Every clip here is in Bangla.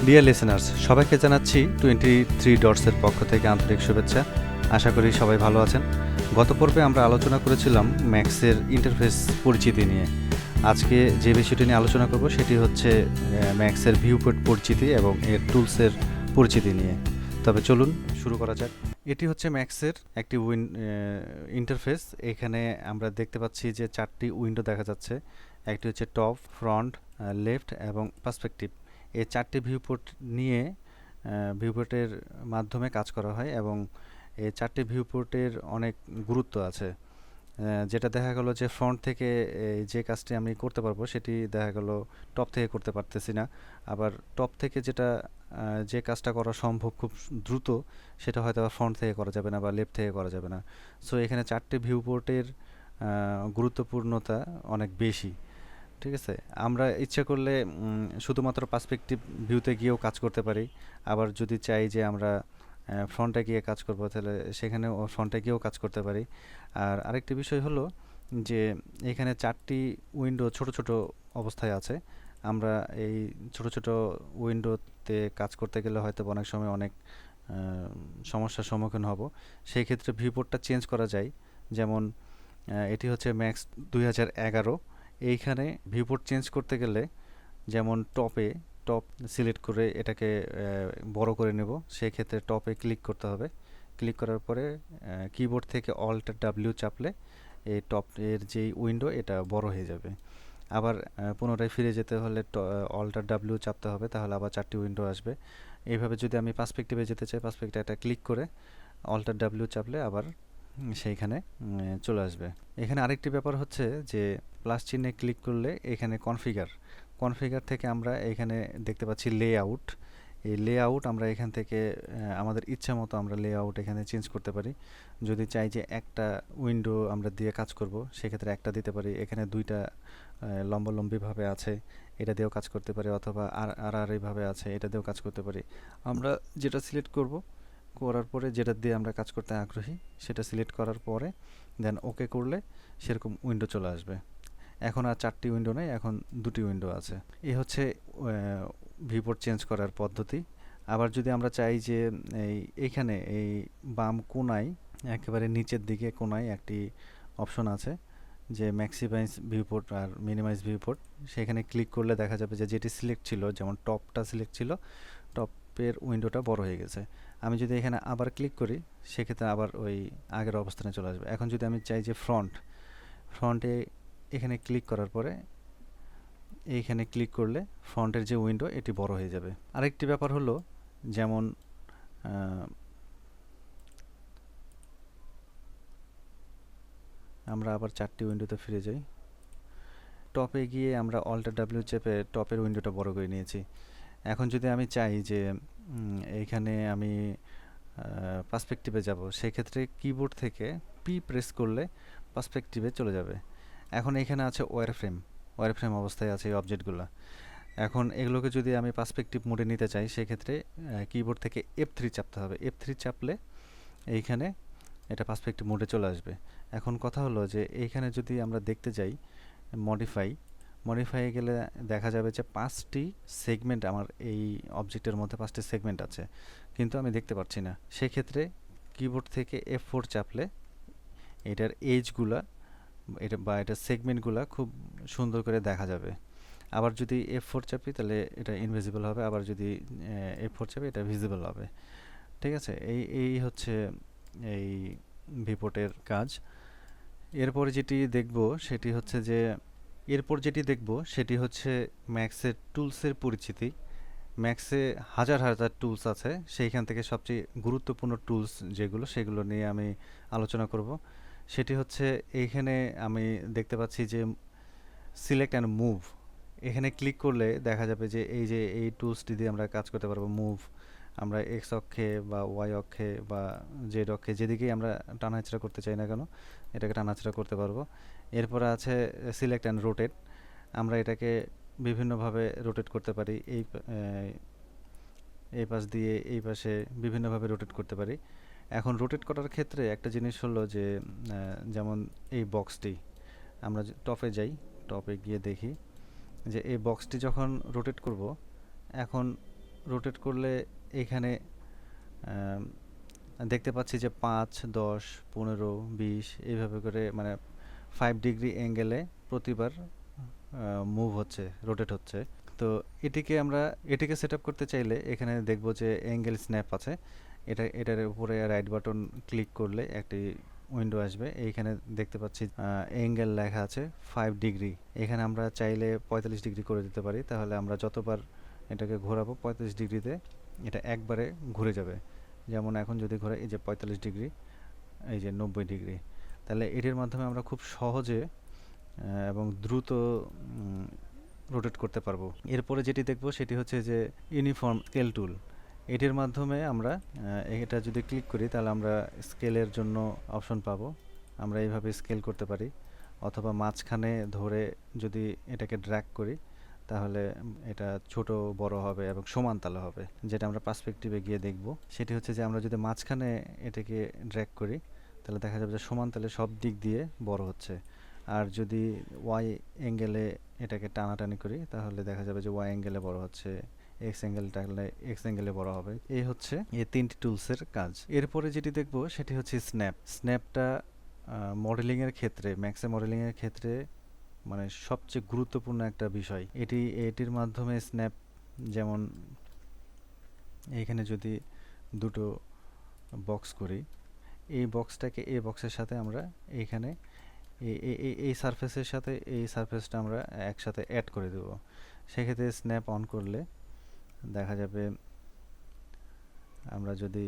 ডিয়ার লিসেনার্স, সবাইকে জানাচ্ছি 23 ডটসের পক্ষ থেকে আন্তরিক শুভেচ্ছা। আশা করি সবাই ভালো আছেন। গত পর্বে আমরা আলোচনা করেছিলাম ম্যাক্সের ইন্টারফেস পরিচিতি নিয়ে। আজকে যে বিষয়টি নিয়ে আলোচনা করব সেটি হচ্ছে ম্যাক্সের ভিউপোর্ট পরিচিতি এবং এর টুলসের পরিচিতি নিয়ে। তবে চলুন শুরু করা যাক। এটি হচ্ছে ম্যাক্সের একটি ইন্টারফেস। এখানে আমরা দেখতে পাচ্ছি যে 4টি উইন্ডো দেখা যাচ্ছে। একটি হচ্ছে টপ, ফ্রন্ট, লেফট এবং পার্সপেক্টিভ। এই 4টি ভিউপোর্ট নিয়ে ভিউপোর্টের মাধ্যমে কাজ করা হয় এবং এই 4টি ভিউপোর্টের অনেক গুরুত্ব আছে। যেটা দেখা গেল যে ফ্রন্ট থেকে যে কাজটি আমি করতে পারবো সেটি দেখা গেল টপ থেকে করতে পারতেছি না। আবার টপ থেকে যে কাজটা করা সম্ভব খুব দ্রুত, সেটা হয়তো ফ্রন্ট থেকে করা যাবে না বা লেফট থেকে করা যাবে না। সো এখানে 4টি ভিউপোর্টের গুরুত্বপূর্ণতা অনেক বেশি। ঠিক আছে, আমরা ইচ্ছা করলে শুধুমাত্র পার্সপেক্টিভ ভিউতে গিয়েও কাজ করতে পারি। আবার যদি চাই যে আমরা ফ্রন্টে গিয়ে কাজ করব, তাহলে সেখানেও ফ্রন্টে গিয়েও কাজ করতে পারি। আর আরেকটি বিষয় হলো যে এখানে 4টি উইন্ডো ছোট ছোট অবস্থায় আছে। আমরা এই ছোট ছোট উইন্ডোতে কাজ করতে গেলে হয়তো অনেক সময় অনেক সমস্যার সম্মুখীন হব। সেই ক্ষেত্রে ভিউপোর্টটা চেঞ্জ করা যায়। যেমন এটি হচ্ছে ম্যাক্স 2011। এইখানে ভিউপোর্ট চেঞ্জ করতে গেলে যেমন টপ সিলেক্ট করে এটাকে বড় করে নেব। সেই ক্ষেত্রে টপে ক্লিক করতে হবে। ক্লিক করার পরে কিবোর্ড থেকে Alt+W চাপলে এই টপের যেই উইন্ডো এটা বড় হয়ে যাবে। আবার পুনরায় ফিরে যেতে হলে Alt+W চাপতে হবে, তাহলে আবার 4টি উইন্ডো আসবে। এইভাবে যদি আমি পার্সপেক্টিভে যেতে চাই, পার্সপেক্টিভে এটা ক্লিক করে Alt+W চাপলে আবার সেইখানে চলে আসবে। এখানে আরেকটি ব্যাপার হচ্ছে যে প্লাস চিহ্নে ক্লিক করলে এখানে কনফিগার থেকে আমরা এখানে দেখতে পাচ্ছি লেআউট। এই লেআউট আমরা এখান থেকে আমাদের ইচ্ছা মতো আমরা লেআউট এখানে চেঞ্জ করতে পারি। যদি চাই যে একটা উইন্ডো আমরা দিয়ে কাজ করব, সেক্ষেত্রে একটা দিতে পারি। এখানে 2টা লম্বালম্বিভাবে আছে, এটা দিয়েও কাজ করতে পারি, অথবা আড়াআড়িভাবে আছে, এটা দিয়েও কাজ করতে পারি। আমরা যেটা সিলেক্ট করব, করার পরে যেটা দিয়ে আমরা কাজ করতে আগ্রহী সেটা সিলেক্ট করার পরে দেন ওকে করলে সেরকম উইন্ডো চলে আসবে। এখন আর 4টি উইন্ডো নেই, এখন 2টি উইন্ডো আছে। এই হচ্ছে ভিউপোর্ট চেঞ্জ করার পদ্ধতি। আবার যদি আমরা চাই যে এইখানে এই বাম কোণায় একেবারে নিচের দিকে কোণায় একটি অপশন আছে যে ম্যাক্সিমাইজ ভিউপোর্ট আর মিনিমাইজ ভিউপোর্ট, সেখানে ক্লিক করলে দেখা যাবে যে যেটি সিলেক্ট ছিল, যেমন টপটা সিলেক্ট ছিল, টপের উইন্ডোটা বড় হয়ে গেছে। আমি যদি এখানে আবার ক্লিক করি, সেক্ষেত্রে আবার ওই আগের অবস্থানে চলে আসবে। এখন যদি আমি চাই যে ফ্রন্টে এখানে ক্লিক করার পরে এইখানে ক্লিক করলে ফ্রন্টের যে উইন্ডো এটি বড় হয়ে যাবে। আরেকটি ব্যাপার হলো যেমন আমরা আবার 4টি উইন্ডোতে ফিরে যাই। টপে গিয়ে আমরা Alt+W চেপে টপের উইন্ডোটা বড় করে নিয়েছি। এখন যদি আমি চাই যে এইখানে আমি পার্সপেক্টিভে যাব, সেক্ষেত্রে কিবোর্ড থেকে পি প্রেস করলে পার্সপেক্টিভে চলে যাবে। এখন এখানে আছে ওয়্যারফ্রেম অবস্থায় আছে এই অবজেক্টগুলো। এখন এগুলোকে যদি আমি পার্সপেক্টিভ মোডে নিতে চাই, সেক্ষেত্রে কিবোর্ড থেকে F3 চাপতে হবে। F3 চাপলে এইখানে এটা পার্সপেক্টিভ মোডে চলে আসবে। এখন কথা হলো যে এইখানে যদি আমরা দেখতে যাই মডিফাই গেলে দেখা যাবে যে 5টি সেগমেন্ট আমার এই অবজেক্টের মধ্যে 5টি সেগমেন্ট আছে, কিন্তু আমি দেখতে পাচ্ছি না। সেক্ষেত্রে কিবোর্ড থেকে F4 চাপলে এটার এজগুলা এটার সেগমেন্টগুলা খুব সুন্দর করে দেখা যাবে। আবার যদি F4 চাপি তাহলে এটা ইনভিজিবল হবে, আবার যদি F4 চাপি এটা ভিজিবল হবে। ঠিক আছে, এই হচ্ছে এই ভিউপোর্টের কাজ। এরপর যেটি দেখব সেটি হচ্ছে ম্যাক্সের টুলসের পরিচিতি। ম্যাক্সে হাজার হাজার টুলস আছে, সেইখান থেকে সবচেয়ে গুরুত্বপূর্ণ টুলস যেগুলো সেগুলো নিয়ে আমি আলোচনা করব। সেটি হচ্ছে এইখানে আমি দেখতে পাচ্ছি যে সিলেক্ট অ্যান্ড মুভ। এখানে ক্লিক করলে দেখা যাবে যে এই টুলসটি দিয়ে আমরা কাজ করতে পারবো। মুভ আমরা এক্স অক্ষে বা ওয়াই অক্ষে বা জেড অক্ষে যেদিকেই আমরা টানাহেঁচড়া করতে চাই না কেন এটাকে টানাহেঁচড়া করতে পারবো। এরপরে আছে সিলেক্ট অ্যান্ড রোটেট। আমরা এটাকে বিভিন্নভাবে রোটেট করতে পারি। এই পাশ দিয়ে এই পাশে বিভিন্নভাবে রোটেট করতে পারি। এখন রোটেট করার ক্ষেত্রে একটা জিনিস হলো যে যেমন এই বক্সটি, আমরা টপে যাই, টপে গিয়ে দেখি যে এই বক্সটি যখন রোটেট করব, এখন রোটেট করলে এখানে আম, দেখতে পাচ্ছি যে 5, 10, 15, 20 এইভাবে করে মানে 5 ডিগ্রি অ্যাঙ্গেলে প্রতিবার মুভ হচ্ছে, রোটেট হচ্ছে। তো এটিকে সেট আপ করতে চাইলে এখানে দেখব যে অ্যাঙ্গেল স্ন্যাপ আছে। এটার উপরে রাইট বাটন ক্লিক করলে একটি উইন্ডো আসবে। এইখানে দেখতে পাচ্ছি অ্যাঙ্গেল লেখা আছে 5 ডিগ্রি। এখানে আমরা চাইলে 45 ডিগ্রি করে দিতে পারি, তাহলে আমরা যতবার এটাকে ঘোরাবো 45 ডিগ্রিতে এটা একবারে ঘুরে যাবে। যেমন এখন যদি ঘোরে এই যে 45 ডিগ্রি, এই যে 90 ডিগ্রি, তাহলে এটির মাধ্যমে আমরা খুব সহজে এবং দ্রুত রোটেট করতে পারবো। এরপরে যেটি দেখব সেটি হচ্ছে যে ইউনিফর্ম স্কেল টুল। এটির মাধ্যমে আমরা এটা যদি ক্লিক করি তাহলে আমরা স্কেলের জন্য অপশন পাবো। আমরা এইভাবে স্কেল করতে পারি, অথবা মাঝখানে ধরে যদি এটাকে ড্র্যাগ করি তাহলে এটা ছোট বড় হবে এবং সমান তালে হবে। যেটা আমরা পার্সপেক্টিভে গিয়ে দেখব সেটি হচ্ছে যে আমরা যদি মাঝখানে এটাকে ড্র্যাগ করি তাহলে দেখা যাবে যে সমান তালে সব দিক দিয়ে বড় হচ্ছে। আর যদি ওয়াই অ্যাঙ্গেলে এটাকে টানাটানি করি তাহলে দেখা যাবে যে ওয়াই অ্যাঙ্গেলে বড় হচ্ছে, এক্স অ্যাঙ্গেল টানলে এক্স অ্যাঙ্গেলে বড় হবে। এই হচ্ছে এই 3টি টুলসের কাজ। এরপরে যেটি দেখব সেটি হচ্ছে স্ন্যাপ। স্ন্যাপটা মডেলিংয়ের ক্ষেত্রে, ম্যাক্সে মডেলিংয়ের ক্ষেত্রে মানে সবচেয়ে গুরুত্বপূর্ণ একটা বিষয়। এটির মাধ্যমে স্ন্যাপ, যেমন এইখানে যদি দুটো বক্স করি, এই বক্সটাকে এই বক্সের সাথে আমরা এইখানে এই সারফেসের সাথে এই সারফেসটা আমরা একসাথে অ্যাড করে দেব। সেক্ষেত্রে স্ন্যাপ অন করলে দেখা যাবে আমরা যদি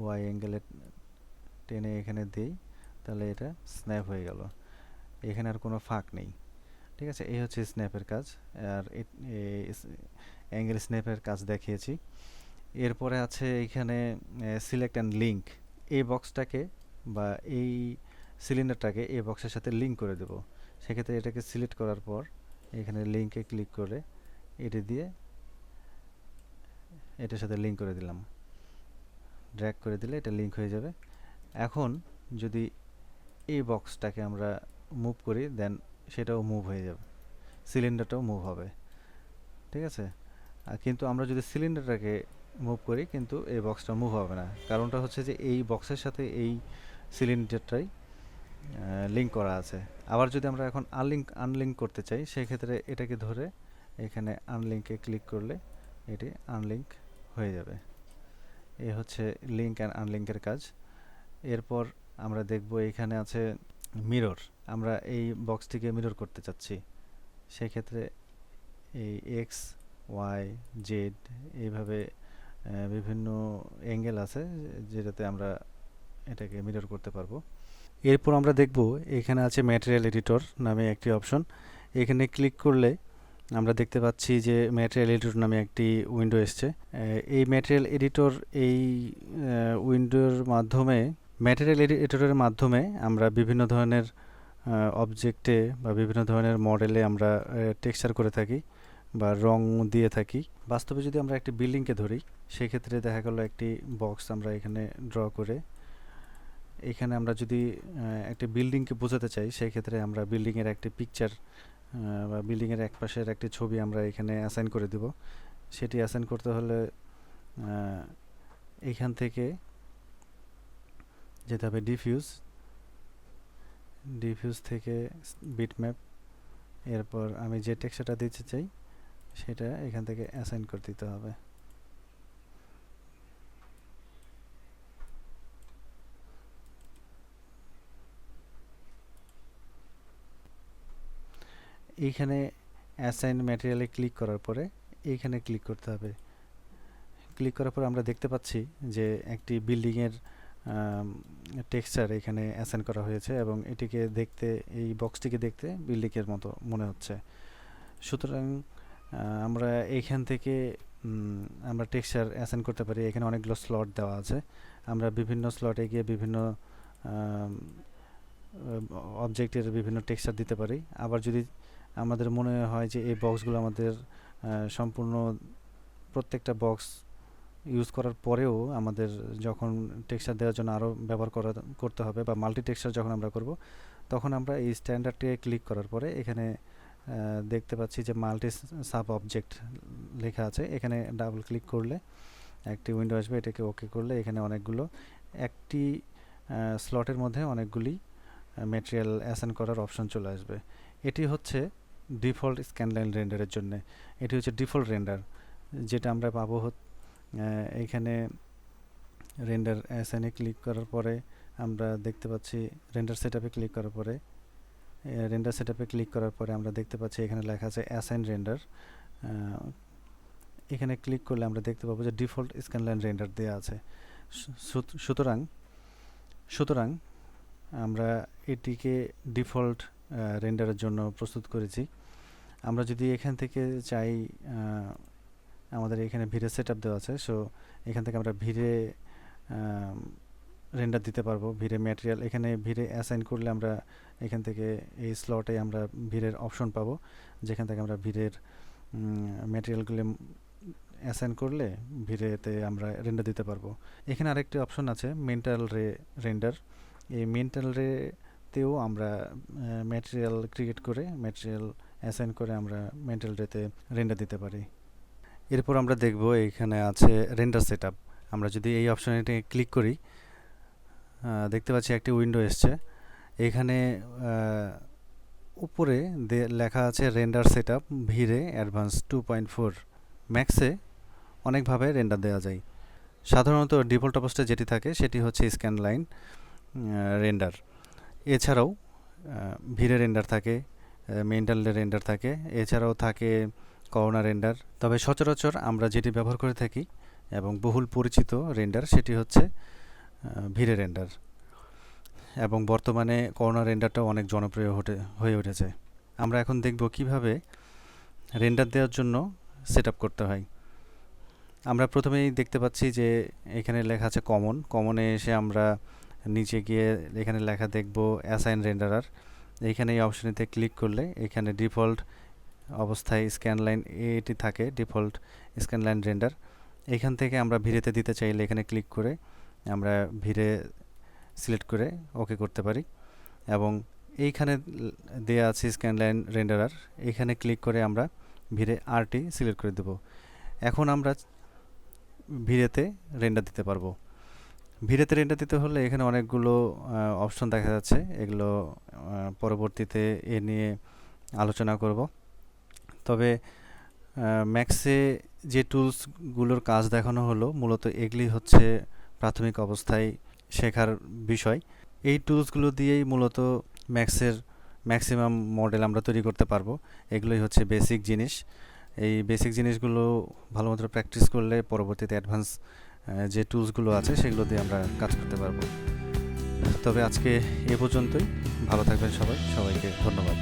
ওয়াই অ্যাঙ্গেলে টেনে এখানে দিই তাহলে এটা স্ন্যাপ হয়ে গেল, এখানে আর কোনো ফাঁক নেই। ঠিক আছে, এই হচ্ছে স্ন্যাপের কাজ। আর অ্যাঙ্গেল স্ন্যাপের কাজ দেখিয়েছি। এরপরে আছে এইখানে সিলেক্ট অ্যান্ড লিঙ্ক। এই বক্সটাকে বা এই সিলিন্ডারটাকে এই বক্সের সাথে লিঙ্ক করে দেব। সেক্ষেত্রে এটাকে সিলেক্ট করার পর এখানে লিঙ্কে ক্লিক করে এটি দিয়ে এটার সাথে লিঙ্ক করে দিলাম, ড্র্যাগ করে দিলে এটা লিঙ্ক হয়ে যাবে। এখন যদি এই বক্সটাকে আমরা মুভ করি দেন সেটাও মুভ হয়ে যাবে, সিলিন্ডারটাও মুভ হবে। ঠিক আছে, কিন্তু আমরা যদি সিলিন্ডারটাকে মুভ করি কিন্তু এই বক্সটা মুভ হবে না। কারণটা হচ্ছে যে এই বক্সের সাথে এই সিলিন্ডারটাই লিঙ্ক করা আছে। আবার যদি আমরা এখন আনলিঙ্ক করতে চাই সেক্ষেত্রে এটাকে ধরে এখানে আনলিঙ্কে ক্লিক করলে এটি আনলিঙ্ক হয়ে যাবে। এই হচ্ছে লিঙ্ক অ্যান্ড আনলিঙ্কের কাজ। এরপর আমরা দেখব এখানে আছে মিরর। আমরা এই বক্সটিকে মিরর করতে চাচ্ছি, সেক্ষেত্রে এই এক্স, ওয়াই, জেড এইভাবে বিভিন্ন অ্যাঙ্গেল আছে যেটাতে আমরা এটাকে মিরর করতে পারবো। এরপর আমরা দেখব এখানে আছে ম্যাটেরিয়াল এডিটর নামে একটি অপশন। এখানে ক্লিক করলে আমরা দেখতে পাচ্ছি যে ম্যাটেরিয়াল এডিটর নামে একটি উইন্ডো এসছে। এই ম্যাটেরিয়াল এডিটর এই উইন্ডোর মাধ্যমে, ম্যাটেরিয়াল এডিটরের মাধ্যমে আমরা বিভিন্ন ধরনের অবজেক্টে বা বিভিন্ন ধরনের মডেলে আমরা টেক্সচার করে থাকি বা রং দিয়ে থাকি। বাস্তবে যদি আমরা একটি বিল্ডিংকে ধরি সেক্ষেত্রে দেখা গেল একটি বক্স আমরা এখানে ড্র করে এখানে আমরা যদি একটি বিল্ডিংকে বোঝাতে চাই সেক্ষেত্রে আমরা বিল্ডিংয়ের একটি পিকচার বা বিল্ডিংয়ের এক পাশের একটি ছবি আমরা এখানে অ্যাসাইন করে দিব। সেটি অ্যাসাইন করতে হলে এখান থেকে যেতে হবে ডিফিউজ থেকে বিটম্যাপ। এরপর আমি যে টেক্সচারটা দিতে চাই সেটা এখান থেকে অ্যাসাইন করে দিতে হবে। এইখানে অ্যাসাইন ম্যাটেরিয়ালে ক্লিক করার পরে এইখানে ক্লিক করতে হবে। ক্লিক করার পর আমরা দেখতে পাচ্ছি যে একটি বিল্ডিংয়ের টেক্সচার এখানে অ্যাসাইন করা হয়েছে এবং এটিকে দেখতে, এই বক্সটিকে দেখতে বিল্ডিংয়ের মতো মনে হচ্ছে। সুতরাং আমরা এইখান থেকে আমরা টেক্সচার অ্যাসাইন করতে পারি। এখানে অনেকগুলো স্লট দেওয়া আছে, আমরা বিভিন্ন স্লটে গিয়ে বিভিন্ন অবজেক্টের বিভিন্ন টেক্সচার দিতে পারি। আবার যদি আমাদের মনে হয় যে এই বক্সগুলো আমাদের সম্পূর্ণ প্রত্যেকটা বক্স ইউজ করার পরেও আমাদের যখন টেক্সচার দেওয়ার জন্য আরও ব্যবহার করতে হবে বা মাল্টি টেক্সচার যখন আমরা করব তখন আমরা এই স্ট্যান্ডার্ডটিকে ক্লিক করার পরে এখানে দেখতে পাচ্ছি যে মাল্টি সাব অবজেক্ট লেখা আছে। এখানে ডাবল ক্লিক করলে একটি উইন্ডো আসবে, এটাকে ওকে করলে এখানে অনেকগুলো একটি স্লটের মধ্যে অনেকগুলি ম্যাটেরিয়াল অ্যাসাইন করার অপশন চলে আসবে। এটি হচ্ছে ডিফল্ট স্ক্যানলাইন রেন্ডারের জন্য। এটি হচ্ছে ডিফল্ট রেন্ডার, যেটা আমরা পাবো এইখানে রেন্ডার অ্যাসাইনে ক্লিক করার পরে আমরা দেখতে পাচ্ছি রেন্ডার সেটআপে ক্লিক করার পরে আমরা দেখতে পাচ্ছি এখানে লেখা আছে অ্যাসাইন রেন্ডার। এখানে ক্লিক করলে আমরা দেখতে পাবো যে ডিফল্ট স্ক্যানলাইন রেন্ডার দেওয়া আছে। সুতরাং আমরা এটিকে ডিফল্ট রেন্ডারের জন্য প্রস্তুত করেছি। আমরা যদি এখান থেকে চাই, আমাদের এখানে ভিড়ে সেটআপ দেওয়া আছে, সো এখান থেকে আমরা ভিড়ে রেন্ডার দিতে পারবো। ভিড়ে ম্যাটেরিয়াল, এখানে ভিড়ে অ্যাসাইন করলে আমরা এখান থেকে এই স্লটে আমরা ভিড়ের অপশন পাবো, যেখান থেকে আমরা ভিড়ের ম্যাটেরিয়ালগুলো অ্যাসাইন করলে ভিড়েতে আমরা রেন্ডার দিতে পারবো। এখানে আরেকটি অপশন আছে মেন্টাল রেন্ডার। এই মেন্টাল রেতেও আমরা ম্যাটেরিয়াল ক্রিয়েট করে ম্যাটেরিয়াল অ্যাসাইন করে আমরা মেন্টাল রেতে রেন্ডার দিতে পারি। এরপর আমরা দেখব এখানে আছে রেন্ডার সেটআপ। আমরা যদি এই অপশনে ক্লিক করি, দেখতে পাচ্ছি একটি উইন্ডো এসছে। এখানে উপরে লেখা আছে রেন্ডার সেটআপ ভিরে অ্যাডভান্স 2.4। ম্যাক্সে অনেকভাবে রেন্ডার দেওয়া যায়। সাধারণত ডিফল্ট অবস্থায় যেটি থাকে সেটি হচ্ছে স্ক্যান লাইন রেন্ডার। এছাড়াও ভিরে রেন্ডার থাকে, মেন্টাল রেন্ডার থাকে, এছাড়াও থাকে কর্নার রেন্ডার। তবে সচরাচর আমরা যেটি ব্যবহার করে থাকি এবং বহুল পরিচিত রেন্ডার সেটি হচ্ছে ভিরে রেন্ডার, এবং বর্তমানে কর্নার রেন্ডারটাও অনেক জনপ্রিয় হয়ে উঠেছে। আমরা এখন দেখব কিভাবে রেন্ডার দেওয়ার জন্য সেটআপ করতে হয়। আমরা প্রথমেই দেখতে পাচ্ছি যে এখানে লেখা আছে কমনে এসে আমরা নিচে গিয়ে এখানে লেখা দেখব অ্যাসাইন রেন্ডারার। এইখানে এই অপশনেতে ক্লিক করলে এখানে ডিফল্ট অবস্থায় স্ক্যান লাইন এটি থাকে, ডিফল্ট স্ক্যান লাইন রেন্ডার। এখান থেকে আমরা ভিড়েতে দিতে চাইলে এখানে ক্লিক করে আমরা ভিড়ে সিলেক্ট করে ওকে করতে পারি, এবং এইখানে দেয়া আছে স্ক্যান লাইন রেন্ডারার। এখানে ক্লিক করে আমরা ভিড়ে আরটি সিলেক্ট করে দেব। এখন আমরা ভিড়েতে রেন্ডার দিতে পারবো। ভিড়েতে রেন্ডার দিতে হলে এখানে অনেকগুলো অপশন দেখা যাচ্ছে, এগুলো পরবর্তীতে এ নিয়ে আলোচনা করব। তবে ম্যাক্সে যে টুলসগুলোর কাজ দেখানো হলো মূলত এগুলি হচ্ছে প্রাথমিক অবস্থায় শেখার বিষয়। এই টুলসগুলো দিয়েই মূলত ম্যাক্সের ম্যাক্সিমাম মডেল আমরা তৈরি করতে পারবো। এগুলোই হচ্ছে বেসিক জিনিস। এই বেসিক জিনিসগুলো ভালো মতো প্র্যাকটিস করলে পরবর্তীতে অ্যাডভান্স যে টুলসগুলো আছে সেগুলো দিয়ে আমরা কাজ করতে পারবো। তবে আজকে এ পর্যন্তই। ভালো থাকবেন সবাইকে ধন্যবাদ।